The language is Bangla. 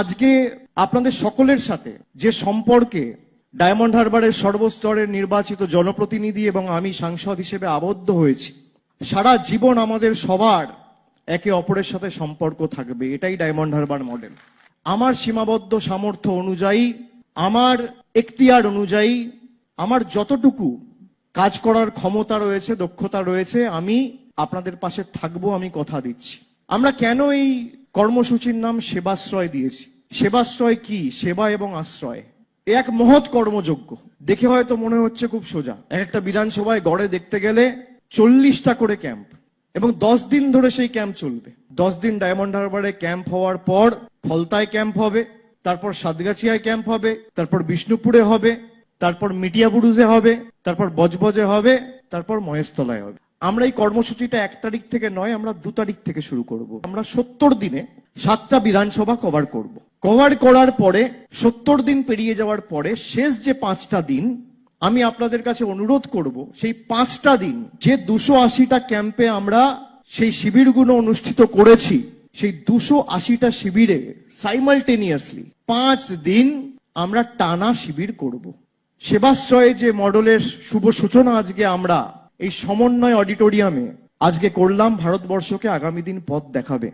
আজকে আপনাদের সকলের সাথে যে সম্পর্কে ডায়মন্ড হারবারের সর্বস্তরের নির্বাচিত জনপ্রতিনিধি এবং আমি সাংসদ হিসেবে আবদ্ধ হয়েছি, সারা জীবন আমাদের সবার একে অপরের সাথে সম্পর্ক থাকবে, এটাই ডায়মন্ড হারবার মডেল। আমার সীমাবদ্ধ সামর্থ্য অনুযায়ী, আমার এখতিয়ার অনুযায়ী, আমার যতটুকু কাজ করার ক্ষমতা রয়েছে, দক্ষতা রয়েছে, আমি আপনাদের পাশে থাকবো, আমি কথা দিচ্ছি। আমরা কেন এই কর্মসূচির নাম সেবাশ্রয় দিয়েছি? সেবাশ্রয় কি? সেবা এবং আশ্রয় এক মহৎ কর্মযজ্ঞ। দেখে হয়তো মনে হচ্ছে খুব সোজা। একটা বিধানসভায় গড়ে দেখতে গেলে 40টা করে ক্যাম্প, এবং 10 দিন ধরে সেই ক্যাম্প চলবে। 10 দিন ডায়মন্ড হারবারে ক্যাম্প হওয়ার পর ফলতায় ক্যাম্প হবে, তারপর সাতগাছিয়ায় ক্যাম্প হবে, তারপর বিষ্ণুপুরে হবে, তারপর মিটিয়াবুরুজে হবে, তারপর বজবজে হবে, তারপর মহেশতলায় হবে। আমরা এই কর্মসূচিটা 1 তারিখ থেকে নয়, আমরা 2 তারিখ থেকে শুরু করব। আমরা 70 দিনে 7টা বিধানসভা কভার করব। কভার করার পরে 70 দিন পেরিয়ে যাওয়ার পরে শেষ যে 5টা দিন আমি আপনাদের কাছে অনুরোধ করব, সেই 5টা দিন যে 280টা ক্যাম্পে আমরা সেই শিবিরগুলো অনুষ্ঠিত করেছি, সেই 280টা শিবিরে সাইমালটেনিয়াসলি 5 দিন আমরা টানা শিবির করব। সেবাশ্রয়ে যে মডেলের শুভ সূচনা আজকে আমরা এই সমন্বয় অডিটোরিয়ামে আজকে করলাম, ভারতবর্ষকে আগামী দিন পথ দেখাবে।